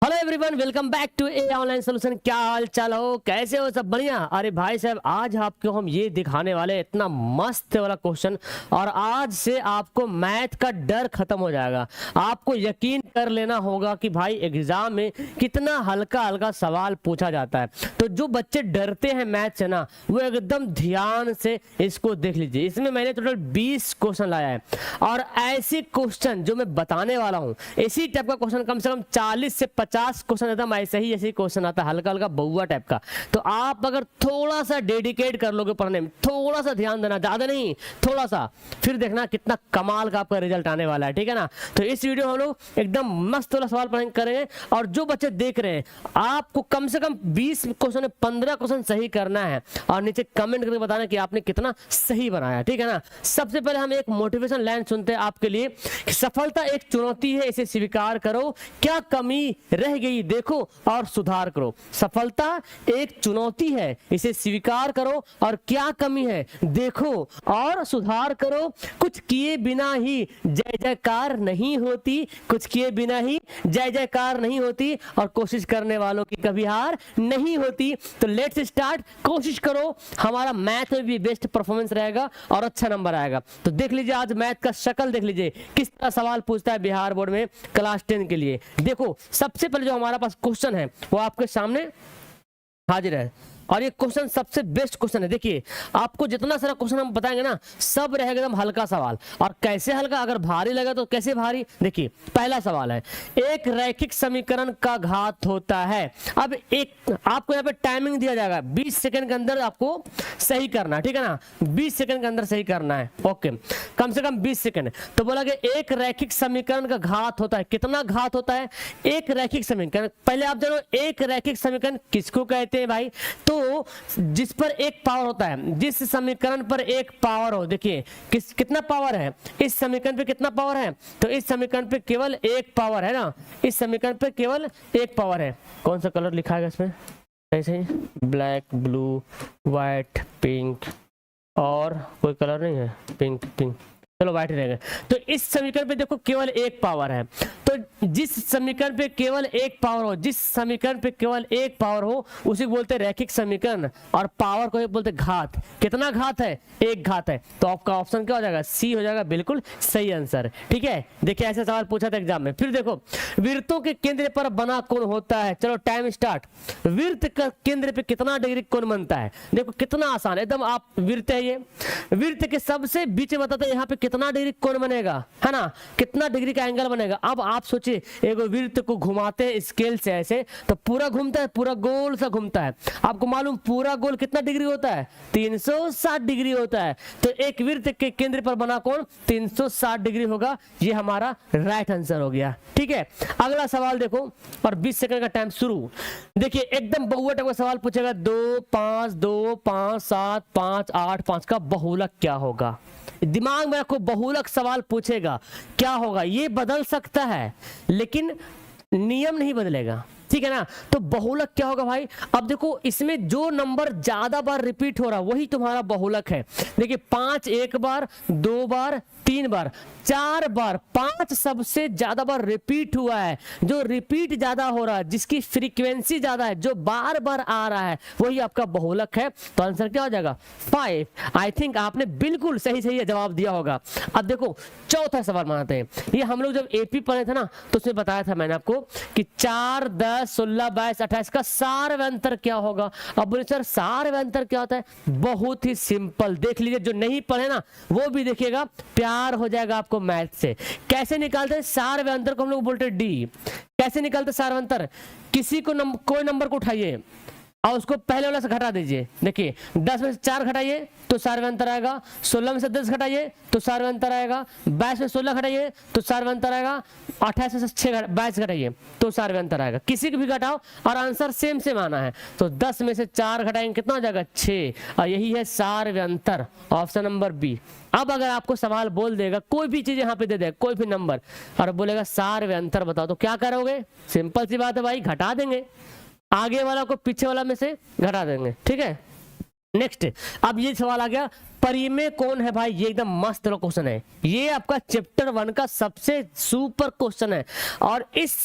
Hello everyone, welcome back to a online solution. क्या हाल चाल हो, कैसे हो, सब बढ़िया? अरे भाई साहब, आज आपको हम ये दिखाने वाले हैं इतना मस्त वाला क्वेश्चन, और आज से आपको मैथ का डर खत्म हो जाएगा। आपको यकीन कर लेना होगा कि भाई एग्जाम में कितना हल्का हल्का सवाल पूछा जाता है। तो जो बच्चे डरते हैं मैथ से ना, वो एकदम ध्यान से इसको देख लीजिए। इसमें मैंने टोटल 20 क्वेश्चन लाया है, और ऐसे क्वेश्चन जो मैं बताने वाला हूँ, इसी टाइप का क्वेश्चन कम से कम 40 से 50 क्वेश्चन एकदम ऐसे ही ऐसे क्वेश्चन आता है, हल्का हल्का बउआ टाइप का। तो आप अगर थोड़ा सा डेडिकेट कर लोगे पढ़ने में, थोड़ा सा ध्यान देना, ज्यादा नहीं, थोड़ा सा, फिर देखना कितना कमाल का आपका रिजल्ट आने वाला है। ठीक है ना? तो इस वीडियो में हम लोग एकदम मस्त वाला सवाल करेंगे, और जो बच्चे देख रहे हैं, आपको कम से कम 20 क्वेश्चन 15 क्वेश्चन सही करना है, और नीचे कमेंट करके बताना कि आपने कितना सही बनाया। ठीक है ना? सबसे पहले हम एक मोटिवेशन लाइन सुनते हैं आपके लिए। सफलता एक चुनौती है, इसे स्वीकार करो, क्या कमी रह गई देखो और सुधार करो। सफलता एक चुनौती है, इसे स्वीकार करो, और क्या कमी है देखो और सुधार करो। कुछ किए बिना ही जय जयकार नहीं होती, कुछ किए बिना ही जय जयकार नहीं होती, और कोशिश करने वालों की कभी हार नहीं होती। तो लेट्स स्टार्ट। कोशिश करो, हमारा मैथ में भी बेस्ट परफॉर्मेंस रहेगा और अच्छा नंबर आएगा। तो देख लीजिए, आज मैथ का शक्ल देख लीजिए किस तरह सवाल पूछता है बिहार बोर्ड में क्लास 10 के लिए। देखो, सबसे पहले जो हमारा पास क्वेश्चन है वो आपके सामने हाजिर है, और ये क्वेश्चन सबसे बेस्ट क्वेश्चन है। देखिए, आपको जितना सारा क्वेश्चन हम बताएंगे ना, सब रहेगा एकदम हल्का सवाल। और कैसे हल्का? अगर भारी लगा तो कैसे भारी? देखिए, पहला सवाल है, एक रैखिक समीकरण का घात होता है। अब एक आपको यहाँ पे टाइमिंग दिया जाएगा, 20 सेकंड के अंदर आपको सही करना है। ठीक है ना? 20 सेकंड के अंदर सही करना है। ओके, कम से कम 20 सेकंड। तो बोला कि एक रैखिक समीकरण का घात होता है। कितना घात होता है? एक रैखिक समीकरण। पहले आप जानो, एक रैखिक समीकरण किसको कहते हैं भाई? तो जिस पर एक पावर होता है, जिस समीकरण पर एक पावर हो। देखिए, कितना पावर है इस समीकरण पे? कितना पावर है? तो इस समीकरण पे केवल एक पावर है ना, इस समीकरण पे केवल एक पावर है। कौन सा कलर लिखा है इसमें? ऐसे ही ब्लैक, ब्लू, व्हाइट, पिंक, और कोई कलर नहीं है? पिंक पिंक, चलो व्हाइट रहेगा। तो इस समीकरण पे देखो केवल एक पावर है। तो जिस समीकरण पे केवल एक पावर हो, जिस समीकरण पे केवल एक पावर हो, उसे बोलते हैं रैखिक समीकरण, और पावर को बोलते हैं घात। कितना घात है? एक घात है। तो आपका ऑप्शन क्या हो जाएगा? सी हो जाएगा, बिल्कुल सही आंसर। ठीक है? देखिए, ऐसे सवाल पूछा था एग्जाम में। फिर देखो, वृत्तों के केंद्र पर बना कोण होता है। चलो टाइम स्टार्ट। वृत्त का केंद्र पे कितना डिग्री कोण बनता है? देखो कितना आसान है एकदम। आप वृत्त है, ये वृत्त के सबसे बीच में बताते हैं यहाँ पे कितना डिग्री कोण बनेगा, है ना? कितना डिग्री का एंगल बनेगा। अब आप सोचिए, एक वृत्त को घुमाते हैं स्केल से ऐसे, तो पूरा घूमता है, पूरा गोल सा घूमता है। आपको मालूम पूरा गोल कितना डिग्री होता है? 360 डिग्री होता है। तो एक वृत्त के केंद्र पर बना कोण 360 डिग्री होगा। ये हमारा राइट आंसर हो गया। ठीक है? अगला सवाल देखो, और 20 सेकंड का टाइम शुरू। देखिए, एकदम बहुलक टाइप का सवाल पूछेगा। 2, 5, 2, 5, 7, 5, 8, 5 का बहुलक क्या होगा? दिमाग में रखो, बहुलक सवाल पूछेगा, क्या होगा? ये बदल सकता है, लेकिन नियम नहीं बदलेगा। ठीक है ना? तो बहुलक क्या होगा भाई? अब देखो, इसमें जो नंबर ज्यादा बार रिपीट हो रहा वही तुम्हारा बहुलक है। देखिए, 5 एक बार, 2 बार, 3 बार, 4 बार, 5 सबसे ज्यादा बार रिपीट हुआ है। जो रिपीट ज्यादा हो रहा है, जिसकी फ्रीक्वेंसी ज्यादा है, जो बार बार आ रहा है, वही आपका बहुलक है। तो आंसर क्या हो जाएगा? 5। आई थिंक आपने बिल्कुल सही सही जवाब दिया होगा। अब देखो, चौथा सवाल बनाते हैं। ये हम लोग जब एपी पढ़े थे ना, तो उसमें बताया था मैंने आपको कि 4, 10, 16, 22, 28 का सारवंतर क्या होगा। अब बोले सर, सारवंतर क्या होता है? बहुत ही सिंपल। देख लीजिए, जो नहीं पढ़े ना वो भी देखिएगा, प्यार हो जाएगा आपको मैथ से। कैसे निकालते हैं सारवंतर को? हम लोग बोलते हैं डी। कैसे निकालते सारवंतर? किसी को कोई नंबर को उठाइए और उसको पहले वाला से घटा दीजिए। देखिए, 10 में से 4 घटाइए तो सारवंतर आएगा, 16 में से 10 घटाइए तो सारवंतर आएगा, 22 में 16 घटाइए तो सारवंतर आएगा, 28 में से 22 घटाइए तो सारवंतर आएगा। किसी को भी घटाओ और आंसर सेम सेम आना है। तो 10 में से 4 घटाएंगे, कितना हो जाएगा? 6, और यही है सारवंतर, ऑप्शन नंबर बी। अब अगर आपको सवाल बोल देगा, कोई भी चीज यहाँ पे दे देगा, कोई भी नंबर, और बोलेगा सारवंतर बताओ, तो क्या करोगे? सिंपल सी बात है भाई, घटा देंगे। आगे वाला को पीछे वाला में से घटा देंगे। ठीक है? नेक्स्ट, अब ये सवाल आ गया परिमेय कौन है भाई? ये एकदम मस्त क्वेश्चन है, ये आपका चैप्टर 1 का सबसे सुपर क्वेश्चन है। और इस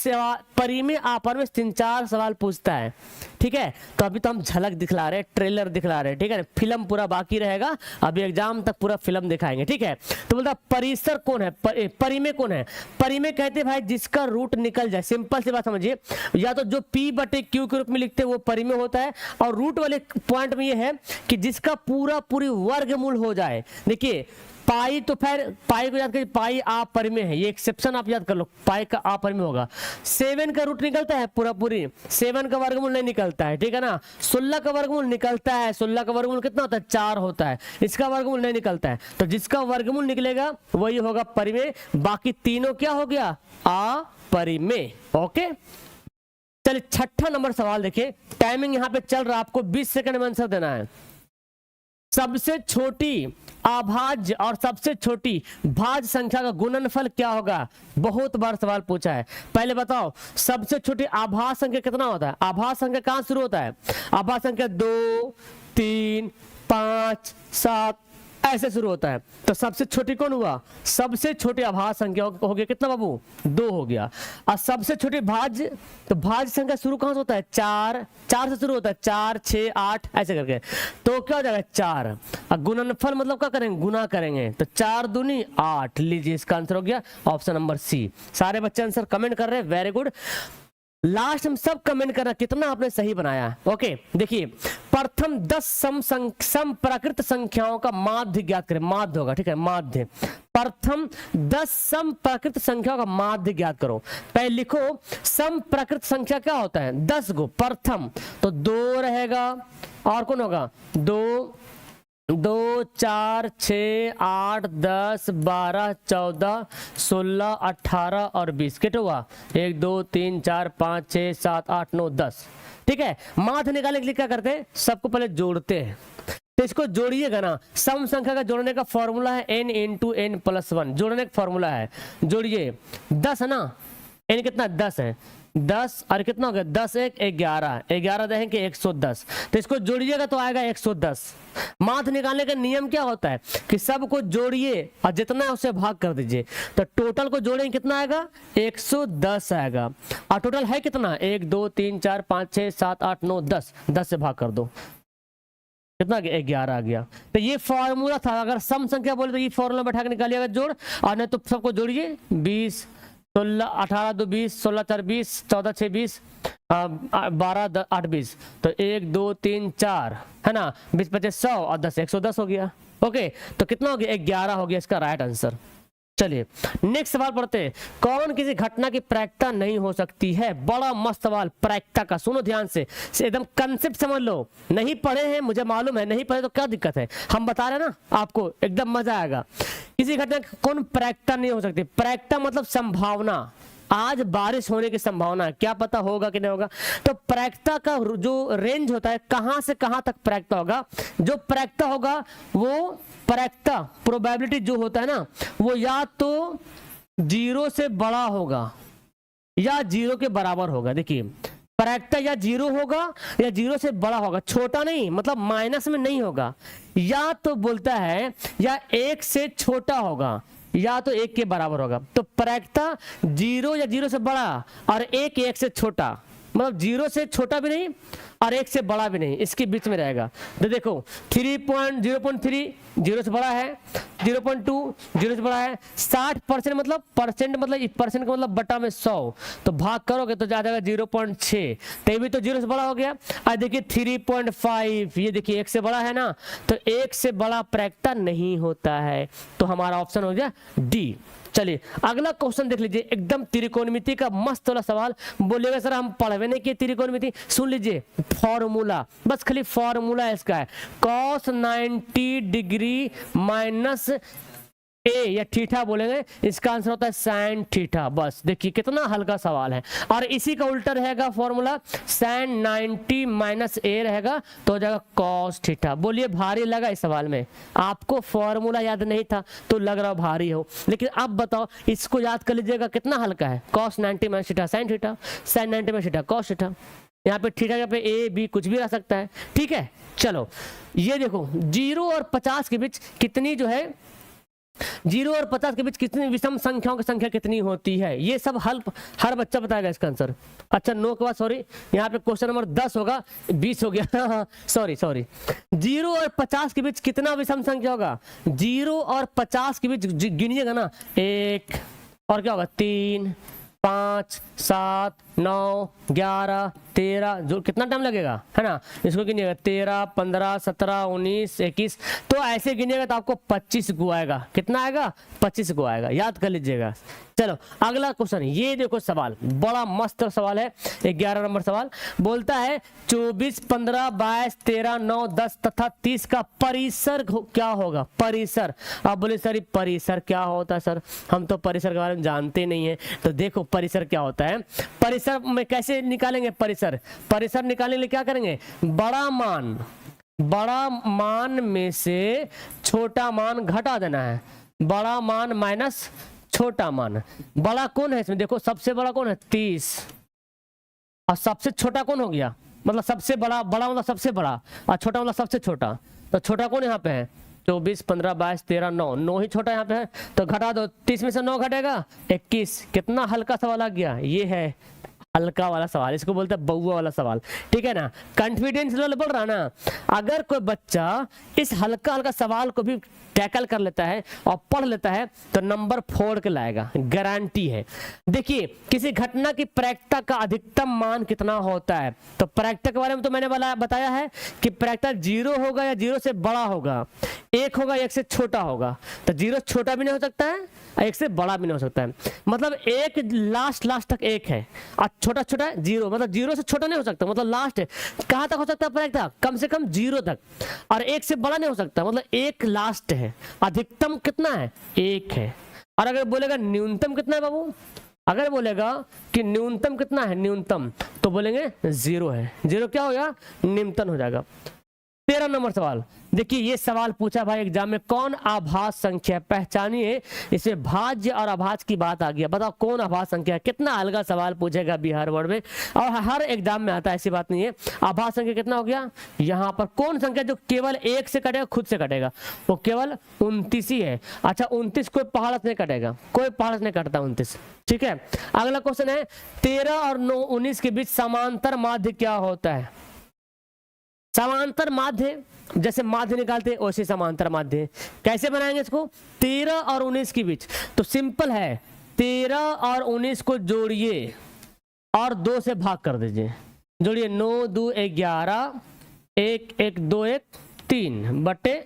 परिमेय आपर में 3-4 सवाल पूछता है, ठीक है। तो अभी तो हम झलक दिखला रहे हैं, ट्रेलर दिखला रहे हैं, ठीक है। फिल्म पूरा बाकी रहेगा, अभी एग्जाम तक पूरा फिल्म दिखाएंगे, ठीक है। तो बोलता परिसर कौन है, परिमेय कौन है? परिमेय कहते हैं भाई जिसका रूट निकल जाए, सिंपल सी बात समझिए। या तो जो P/Q के रूप में लिखते हैं वो परिमेय होता है, और रूट वाले पॉइंट में ये है कि जिसका पूरी वर्गमूल हो जाए। देखिए पाई, तो फिर पाई को याद करिए, पाई अपरिमेय है, ये एक्सेप्शन आप याद कर लो, पाई का अपरिमेय होगा। 7 का रूट निकलता है पूरी, 7 का वर्गमूल नहीं निकलता है, ठीक है ना। 16 का वर्गमूल निकलता है, 16 का वर्गमूल कितना होता है? 4 होता है, इसका वर्गमूल नहीं निकलता है। तो जिसका वर्गमूल निकलेगा वही होगा परिमेय, बाकी तीनों क्या हो गया? अपरिमेय। ओके, चलिए 6ठा नंबर सवाल देखिए। टाइमिंग यहाँ पे चल रहा है, आपको 20 सेकंड में आंसर देना है। सबसे छोटी अभाज्य और सबसे छोटी भाज्य संख्या का गुणनफल क्या होगा? बहुत बार सवाल पूछा है। पहले बताओ सबसे छोटी आभाज्य संख्या कितना होता है? आभाज्य संख्या कहां शुरू होता है? आभाज्य संख्या 2, 3, 5, 7 ऐसे शुरू होता है। तो सबसे छोटी कौन हुआ? सबसे छोटी अभाज्य संख्या हो गया कितना बाबू? 2 हो गया। और सबसे छोटी भाज्य, तो भाज्य संख्या शुरू कहां से होता है? 4 से शुरू होता है, 4, 6, 8 ऐसे करके। तो क्या हो जाएगा? 4। और गुणनफल मतलब क्या करेंगे? गुना करेंगे, तो 4 दूनी 8। लीजिए इसका आंसर हो गया ऑप्शन नंबर सी। सारे बच्चे आंसर कमेंट कर रहे हैं, वेरी गुड। लास्ट में सब कमेंट करना कितना आपने सही बनाया। ओके, देखिए प्रथम 10 सम प्राकृत संख्याओं का माध्य ज्ञात करें। माध्य होगा, ठीक है, माध्य। प्रथम 10 सम प्राकृत संख्याओं का माध्य ज्ञात करो। पहले लिखो सम प्राकृत संख्या क्या होता है? 10 गो। प्रथम तो 2 रहेगा, और कौन होगा? 2, 4, 6, 8, 10, 12, 14, 16, 18 और 20 कितना हुआ? 1, 2, 3, 4, 5, 6, 7, 8, 9, 10, ठीक है। माध्य निकालने के लिए क्या करते हैं? सबको पहले जोड़ते हैं। तो इसको जोड़िएगा ना, सम संख्या का जोड़ने का फॉर्मूला है n × n + 1, जोड़ने का फॉर्मूला है। जोड़िए 10 है ना, n कितना? 10 है, 10 और कितना हो गया? 10 1 11, 11 देंगे 110। तो इसको जोड़िएगा तो आएगा 110। माध्य निकालने का नियम क्या होता है कि सबको जोड़िए और जितना है उसे भाग कर दीजिए। तो टोटल को जोड़ेंगे कितना आएगा? 110 आएगा। और टोटल है कितना? 1, 2, 3, 4, 5, 6, 7, 8, 9, 10। 10 से भाग कर दो, कितना? 11 आ गया। तो ये फॉर्मूला था। अगर सम संख्या बोले तो ये फॉर्मूला बैठा के निकालिएगा जोड़, और नहीं तो सबको जोड़िए। 20, 16, 18, 2, 20, 16, 4, 20, 14, 6, 20, 12, 8, 20। तो 1, 2, 3, 4 है ना, 20, 25, 100 और 10, 110 हो गया। ओके, तो कितना हो गया? 11 हो गया इसका राइट आंसर। चलिए नेक्स्ट सवाल पढ़ते हैं। कौन किसी घटना की प्रायिकता नहीं हो सकती है? बड़ा मस्त सवाल प्रायिकता का, सुनो ध्यान से एकदम कंसेप्ट समझ लो। नहीं पढ़े हैं मुझे मालूम है, नहीं पढ़े तो क्या दिक्कत है, हम बता रहे हैं ना आपको, एकदम मजा आएगा। किसी घटना की कौन प्रायिकता नहीं हो सकती? प्रायिकता मतलब संभावना। आज बारिश होने की संभावना है, क्या पता होगा कि नहीं होगा। तो प्रायिकता का जो रेंज होता है, कहां से कहां तक प्रायिकता होगा? जो प्रायिकता होगा वो प्रायिकता प्रोबेबिलिटी जो होता है ना, वो या तो 0 से बड़ा होगा या 0 के बराबर होगा। देखिए प्रायिकता या 0 होगा या 0 से बड़ा होगा, छोटा नहीं, मतलब माइनस में नहीं होगा। या तो बोलता है या 1 से छोटा होगा या तो 1 के बराबर होगा। तो प्रायिकता 0 या 0 से बड़ा और 1 से छोटा, मतलब 0 से छोटा भी नहीं और 1 से बड़ा भी नहीं, इसके बीच में रहेगा। तो देखो 0.3 0 से बड़ा है, 0.2 0 से बड़ा है, 60% मतलब परसेंट का मतलब बटा में 100, तो भाग करोगे तो जा जाएगा 0.6, तो भी तो 0 से बड़ा हो गया। और देखिए 3.5, ये देखिए 1 से बड़ा है ना, तो 1 से बड़ा प्रायिकता नहीं होता है। तो हमारा ऑप्शन हो गया डी। चलिए अगला क्वेश्चन देख लीजिए, एकदम त्रिकोणमिति का मस्त वाला सवाल। बोलिएगा सर हम पढ़वे नहीं किए त्रिकोणमिति, सुन लीजिए फॉर्मूला, बस खाली फॉर्मूला इसका है cos 90 डिग्री माइनस ए या थीटा बोलेंगे, इसका आंसर होता है sin थीटा। बस देखिए कितना हल्का सवाल है। और इसी का उल्टा रहेगा फॉर्मूला, sin 90 माइनस ए रहेगा तो हो जाएगा cos थीटा। बोलिए भारी लगा इस सवाल में? आपको फॉर्मूला याद नहीं था तो लग रहा भारी हो, लेकिन अब बताओ इसको याद कर लीजिएगा कितना हल्का है। cos 90 minus theta sin theta, sin 90 minus theta cos theta. यहाँ पे थीटा के पे ए बी कुछ भी रह सकता है, ठीक है। चलो ये देखो 0 और 50 के बीच कितनी जो है 0 और 50 के बीच कितनी विषम संख्याओं की संख्या कितनी होती है, ये सब हर बच्चा बताएगा इसका आंसर। अच्छा 9 के बाद सॉरी यहाँ पे क्वेश्चन नंबर 10 होगा, 20 हो गया सॉरी 0 और 50 के बीच कितना विषम संख्या होगा, 0 और 50 के बीच गिनिएगा ना, 1 और क्या होगा 3 5 7 9 11 13, जो कितना टाइम लगेगा है ना, इसको गिनिएगा 13 15 17 19 21, तो ऐसे गिनिएगा तो आपको 25 को आएगा। कितना आएगा 25 को आएगा, याद कर लीजिएगा। चलो अगला क्वेश्चन, ये देखो सवाल बड़ा मस्त सवाल है, 11 नंबर सवाल बोलता है 24 15 22 13 9 10 तथा 30 का परिसर क्या होगा, परिसर। आप बोले सर परिसर क्या होता है सर, हम तो परिसर के बारे में जानते नहीं है। तो देखो परिसर क्या होता है, परिसर में कैसे निकालेंगे, परिसर निकालने के लिए क्या करेंगे, बड़ा मान में से छोटा मान घटा देना है, बड़ा मान माइनस छोटा मान। बड़ा कौन है इसमें, देखो सबसे बड़ा कौन है 30, और सबसे छोटा कौन हो गया, मतलब सबसे बड़ा मतलब सबसे बड़ा और छोटा मतलब सबसे छोटा। तो छोटा कौन यहाँ पे है 24 15 22 13 9 ही छोटा यहाँ पे है, तो घटा दो, 30 में से 9 घटेगा 21। कितना हल्का सवाल आ गया, ये है हल्का वाला सवाल, इसको बोलते हैं बउआ वाला सवाल, ठीक है ना। कॉन्फिडेंस लेवल बढ़ रहा ना, अगर कोई बच्चा इस हल्का सवाल को भी टैकल कर लेता है और पढ़ लेता है तो नंबर 4 के लाएगा, गारंटी है। देखिए किसी घटना की प्रायिकता का अधिकतम मान कितना होता है, तो प्रायिकता के बारे में तो मैंने बताया है कि प्रायिकता 0 होगा या 0 से बड़ा होगा, 1 होगा 1 से छोटा होगा। तो 0 छोटा भी नहीं हो सकता है, 1 से बड़ा भी नहीं हो सकता है, मतलब 1 लास्ट तक 1 है और छोटा 0, मतलब 0 से छोटा नहीं हो सकता, मतलब लास्ट है। कहां तक हो सकता है प्रायिकता, कम से कम 0 तक, और 1 से बड़ा नहीं हो सकता, मतलब 1 लास्ट है। अधिकतम कितना है 1 है। और अगर बोलेगा न्यूनतम कितना है बाबू, अगर बोलेगा कि न्यूनतम कितना है, न्यूनतम, तो बोलेंगे 0 है। 0 क्या हो गया, निम्नतम हो जाएगा। 13 नंबर सवाल, देखिए ये सवाल पूछा भाई एग्जाम में, कौन आभास संख्या, पहचानिए। इसमें भाज्य और अभाज्य की बात आ गया, बताओ कौन आभास संख्या है। कितना हल्का सवाल पूछेगा बिहार बोर्ड में, और हर एग्जाम में आता है, ऐसी बात नहीं है। आभास संख्या कितना हो गया, यहाँ पर कौन संख्या जो केवल 1 से कटेगा, खुद से कटेगा, वो केवल 29 ही है। अच्छा 29 कोई पहाड़ से नहीं कटेगा, कोई पहाड़ से नहीं कटता 29, ठीक है। अगला क्वेश्चन है 13 और 19 के बीच समांतर माध्य क्या होता है। समांतर माध्य, जैसे माध्य निकालते हैं वैसे समांतर माध्य। कैसे बनाएंगे इसको, 13 और 19 के बीच, तो सिंपल है, 13 और 19 को जोड़िए और 2 से भाग कर दीजिए, जोड़िए 9 2 11 1 1 2 1 3 बटे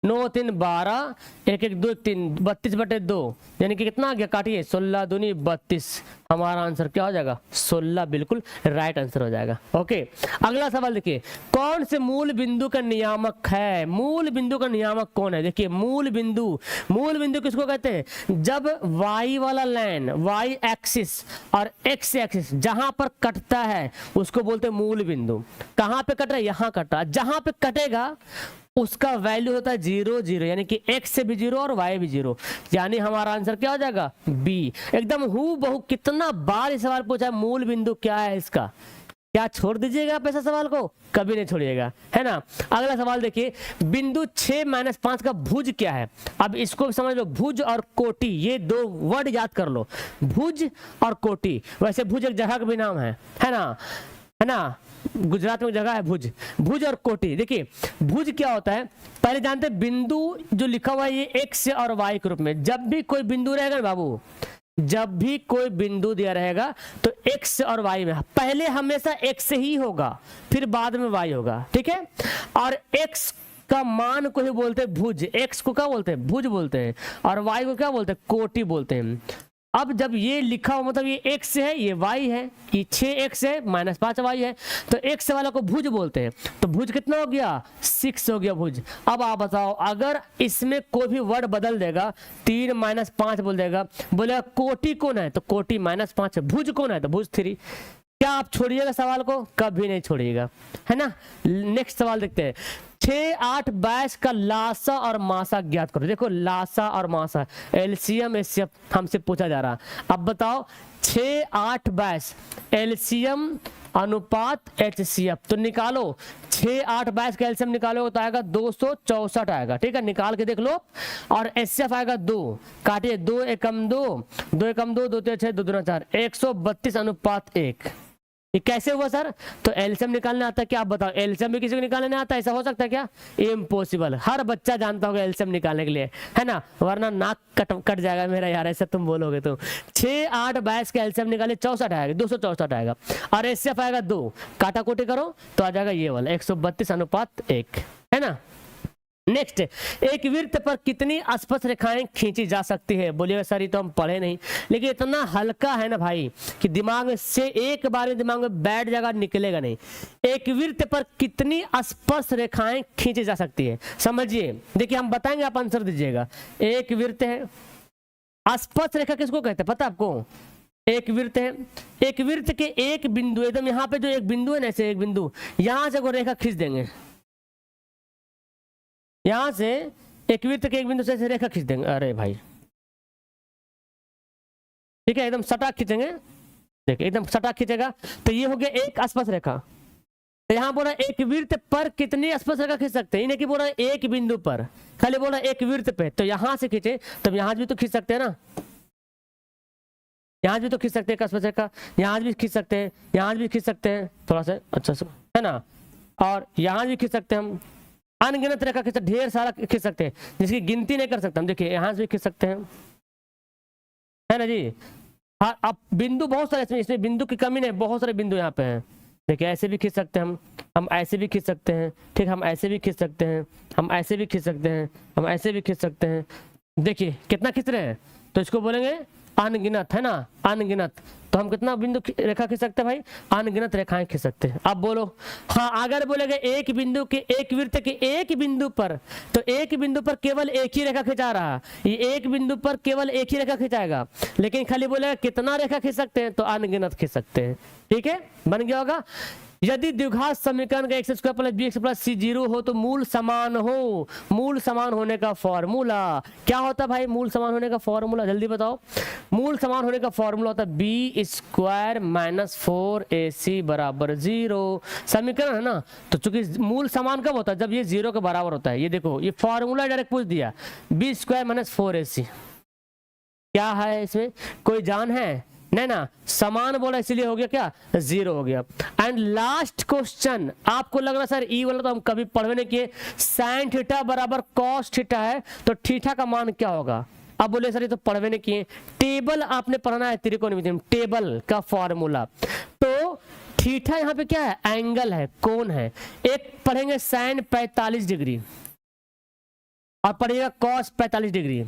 9 3 12 1 1 2 3 32 बटे 2, यानी कि कितना आ गया, काटिए 16 दूनी 32। हमारा आंसर क्या हो जाएगा 16, बिल्कुल राइट आंसर हो जाएगा। ओके अगला सवाल देखिए, कौन से मूल बिंदु का नियामक है। मूल बिंदु का नियामक कौन है, देखिए मूल बिंदु किसको कहते हैं, जब y वाला लाइन, y एक्सिस और x एक्सिस जहां पर कटता है उसको बोलते हैं मूल बिंदु। कहां पे कट रहा है, यहां कट रहा है, जहां पे कटेगा उसका वैल्यू होता है 0 0, यानी कि x से भी 0 और y भी 0, यानी हमारा आंसर क्या हो जाएगा बी। एकदम हूबहू, कितना बार ये सवाल पूछा है, मूल बिंदु क्या है इसका, क्या छोड़ दीजिएगा आप ऐसा सवाल को, कभी नहीं छोड़िएगा, है ना। अगला सवाल देखिए, बिंदु 6 - 5 का भुज क्या है। अब इसको समझ लो, भुज और कोटि, ये 2 वर्ड याद कर लो, भुज और कोटि। वैसे भुज एक जगह का भी नाम है ना, गुजरात में जगह है भुज और कोटि। देखिए भुज क्या होता है, पहले जानते हैं, बिंदु जो लिखा हुआ है ये x और y के रूप में। जब भी कोई बिंदु रहेगा बाबू, जब भी कोई बिंदु दिया रहेगा तो x और y में पहले हमेशा x ही होगा, फिर बाद में y होगा, ठीक है। और x का मान को ही बोलते हैं भुज, x को क्या बोलते हैं, भुज बोलते हैं, और y को क्या बोलते हैं, कोटि बोलते हैं। अब जब ये लिखा हो, मतलब ये x है, ये y है, ये 6x है -5y है, तो x वाला को भुज बोलते हैं। तो भुज कितना हो गया 6 हो गया भुज। अब आप बताओ, अगर इसमें कोई भी वर्ड बदल देगा, 3 - 5 बोल देगा, बोलेगा कोटि कौन है, तो कोटि -5 है, भुज कौन है, तो भुज 3। क्या आप छोड़िएगा सवाल को, कभी नहीं छोड़िएगा, है ना। नेक्स्ट सवाल देखते हैं, 6 8 22 का लासा और मासा ज्ञात करो। देखो लासा और मासा, एलसीएम एचसीएफ हमसे पूछा जा रहा। अब बताओ 6 8 22 एलसीएम अनुपात HCF। तो निकालो 6 8 22 का एलसीएम निकालो तो आएगा 264 आएगा, ठीक है, निकाल के देख लो। और HCF आएगा 2, काटिए 2 एकम 2, 2 एकम 2, 2 3 6, 2 दूना 4, 132 अनुपात 1। ये कैसे हुआ सर? तो एलसीएम निकालने आता है क्या? आप बताओ, एलसीएम भी किसी को निकालने नहीं आता? ऐसा हो सकता है क्या? इम्पॉसिबल। हर बच्चा जानता होगा एलसीएम निकालने के लिए, है ना, वरना नाक कट जाएगा मेरा यार, ऐसा तुम बोलोगे तो। 6 8 22 का एलसीएम निकाले 64 आएगा, 264 आएगा। और एचसीएफ आएगा 2, काटा कोटी करो तो आ जाएगा ये वाला 132 अनुपात 1, है ना। नेक्स्ट, एक वृत्त पर कितनी स्पर्श रेखाएं खींची जा सकती है? बोलिएगा सर ये तो हम पढ़े नहीं, लेकिन इतना हल्का है ना भाई कि दिमाग में से एक बार में दिमाग में बैठ जाएगा, निकलेगा नहीं। एक वृत्त पर कितनी स्पर्श रेखाएं खींची जा सकती है? समझिए, देखिए हम बताएंगे, आप आंसर दीजिएगा। एक वृत्त है, स्पर्श रेखा किसको कहते हैं पता है आपको? एक वृत्त है, एक वृत्त के एक बिंदु, एकदम यहाँ पे जो एक बिंदु है ना, ऐसे एक बिंदु, यहां से कोई रेखा खींच देंगे, यहां से एक वृत्त के एक बिंदु से रेखा खींच देंगे। अरे भाई ठीक है, एकदम सटाक खींचेंगे, देखिए एकदम सटाक खींचेगा तो ये हो गया एक स्पर्श रेखा। तो यहाँ बोला एक वृत्त पर कितनी स्पर्श रेखा खींच सकते हैं, इन्हें की बोला एक बिंदु पर, खाली बोला एक वृत्त पे, तो यहां से खींचे तब यहां भी तो खींच सकते हैं ना, यहां भी तो खींच सकते हैं स्पर्श रेखा, यहां भी खींच सकते हैं, यहां भी खींच सकते हैं थोड़ा सा अच्छा से, है ना, और यहां भी खींच सकते हैं हम, अनगिनत रेखा खींच, ढेर सारा खींच सकते हैं जिसकी गिनती नहीं कर सकते हम। देखिए यहां से भी खींच सकते हैं, है ना जी। हाँ, अब बिंदु बहुत सारे इसमें बिंदु की कमी नहीं, बहुत सारे बिंदु यहाँ पे हैं। देखिए ऐसे भी खींच सकते हैं हम ऐसे भी खींच सकते हैं, ठीक, हम ऐसे भी खींच सकते हैं, हम ऐसे भी खींच सकते हैं, हम ऐसे भी खींच सकते हैं। देखिए कितना खींच रहे हैं, तो इसको बोलेंगे अनगिनत, है ना, अनगिनत। तो हम कितना बिंदु रेखा खींच सकते हैं भाई? अनगिनत रेखाएं खींच सकते हैं। अब बोलो, हाँ अगर बोलेगा एक बिंदु के, एक वृत्त के एक बिंदु पर, तो एक बिंदु पर केवल एक ही रेखा खिंचा रहा, ये एक बिंदु पर केवल एक ही रेखा खिंचाएगा, लेकिन खाली बोलेगा कितना रेखा खींच सकते हैं, तो अनगिनत खींच सकते हैं। ठीक है, बन गया होगा। यदि द्विघात समीकरण का x² + bx + c 0 हो तो मूल समान हो। मूल समान होने का फॉर्मूला क्या होता है भाई? मूल समान होने का फॉर्मूला जल्दी बताओ। मूल समान होने का फॉर्मूला होता है b² - 4ac = 0। समीकरण है ना, तो चूंकि मूल समान कब होता है? जब ये 0 के बराबर होता है। ये देखो ये फॉर्मूला डायरेक्ट पूछ दिया, b² - 4ac। क्या है इसमें, कोई जान है? नहीं ना, समान बोला इसलिए हो गया क्या, 0 हो गया। एंड लास्ट क्वेश्चन, आपको लग रहा सर ई वाला तो हम कभी पढ़वे नहीं किए, sin थीटा बराबर cos थीटा है तो थीटा का मान क्या होगा? अब बोले सर ये तो पढ़वे नहीं किए, टेबल आपने पढ़ना है, त्रिकोणमिति टेबल का फॉर्मूला। तो थीटा यहाँ पे क्या है? एंगल है, कोण है। एक पढ़ेंगे sin 45 डिग्री और पढ़ेगा cos 45 डिग्री।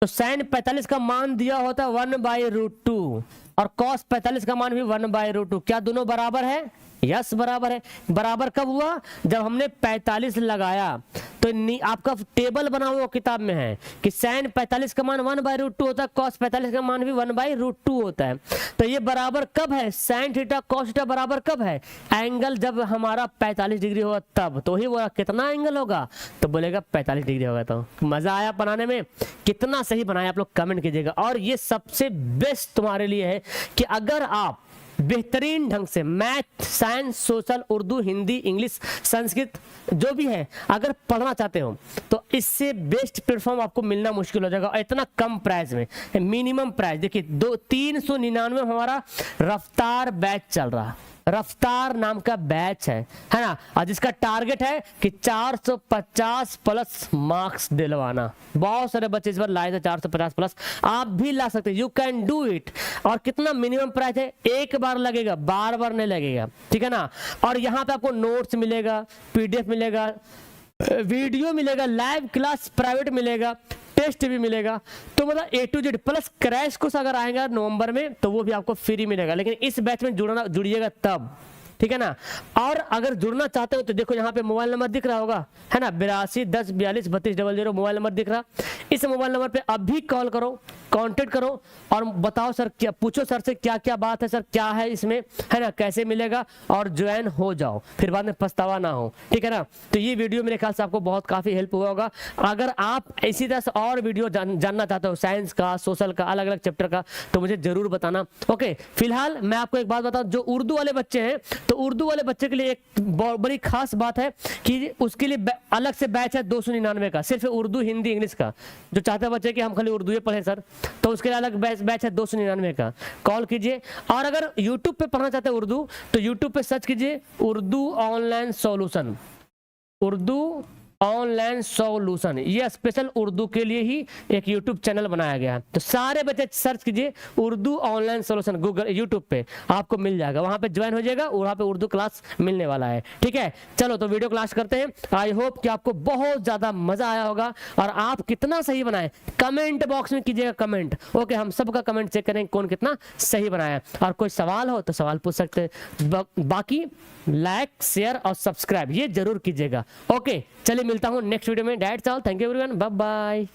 तो sin 45 का मान दिया होता है 1/√2 और cos 45 का मान भी 1/√2। क्या दोनों बराबर है? यस बराबर है। बराबर कब हुआ? जब हमने 45 लगाया। तो आपका टेबल बना हुआ किताब में है कि sin 45 का मान 1/√2 होता है, cos 45 का मान भी 1/√2 होता है। तो ये बराबर कब है? sin थीटा cos थीटा बराबर कब है? एंगल जब हमारा 45 डिग्री होगा तब। तो ही वो कितना एंगल होगा? तो बोलेगा 45 डिग्री होगा। तो मजा आया बनाने में? कितना सही बनाया आप लोग कमेंट कीजिएगा। और ये सबसे बेस्ट तुम्हारे लिए है कि अगर आप बेहतरीन ढंग से math, science, social, Urdu, Hindi, English, Sanskrit जो भी है अगर पढ़ना चाहते हो तो इससे बेस्ट प्लेटफॉर्म आपको मिलना मुश्किल हो जाएगा। और इतना कम प्राइस में, मिनिमम प्राइस देखिए 399 हमारा रफ्तार बैच चल रहा, रफ्तार नाम का बैच है ना, और जिसका टारगेट है कि 450 प्लस मार्क्स दिलवाना। बहुत सारे बच्चे इस बार लाए थे 450 प्लस, आप भी ला सकते हैं, यू कैन डू इट। और कितना मिनिमम प्राइस है? एक बार लगेगा, बार बार नहीं लगेगा, ठीक है ना। और यहाँ पे आपको नोट्स मिलेगा, पीडीएफ मिलेगा, वीडियो मिलेगा, लाइव क्लास प्राइवेट मिलेगा, टेस्ट भी मिलेगा। तो मतलब A to Z plus crash course अगर आएगा नवंबर में तो वो भी आपको फ्री मिलेगा। लेकिन इस बैच में जुड़िएगा तब, ठीक है ना। और अगर जुड़ना चाहते हो तो देखो यहाँ पे मोबाइल नंबर दिख रहा होगा, है ना, 82 10 42 32 00 मोबाइल नंबर दिख रहा। इस मोबाइल नंबर पे अभी कॉल करो, कांटेक्ट करो और बताओ सर क्या, पूछो सर से क्या क्या बात है, सर क्या है इसमें, है ना, कैसे मिलेगा, और ज्वाइन हो जाओ, फिर बाद में पछतावा ना हो, ठीक है ना। तो ये वीडियो मेरे ख्याल से आपको बहुत काफी हेल्प हुआ होगा। अगर आप इसी तरह से और वीडियो जानना चाहते हो साइंस का, सोशल का, अलग अलग चैप्टर का, तो मुझे जरूर बताना। ओके, फिलहाल मैं आपको एक बात बताऊं, जो उर्दू वाले बच्चे हैं तो उर्दू वाले बच्चे के लिए एक बड़ी खास बात है कि उसके लिए अलग से बैच है 299 का, सिर्फ उर्दू हिंदी इंग्लिश का। जो चाहते बच्चे कि हम खाली उर्दू ही पढ़े सर, तो उसके लिए अलग बैच है 299 का, कॉल कीजिए। और अगर यूट्यूब पे पढ़ना चाहते हैं उर्दू, तो यूट्यूब पे सर्च कीजिए Urdu online solution, Urdu online solution, ये स्पेशल उर्दू के लिए ही एक यूट्यूब चैनल बनाया गया है। तो सारे बच्चे सर्च कीजिए Urdu online solution Google YouTube पे, आपको मिल जाएगा, वहां पे ज्वाइन हो जाएगा, वहां पे उर्दू क्लास मिलने वाला है, ठीक है। चलो तो वीडियो क्लास करते हैं। आई होप कि आपको बहुत ज्यादा मजा आया होगा, और आप कितना सही बनाए कमेंट बॉक्स में कीजिएगा कमेंट। ओके, हम सबका कमेंट चेक करेंगे कौन कितना सही बनाया। और कोई सवाल हो तो सवाल पूछ सकते हैं, बाकी लाइक शेयर और सब्सक्राइब ये जरूर कीजिएगा। ओके, चलिए मिलता हूं नेक्स्ट वीडियो में। That's all, thank you everyone, bye bye.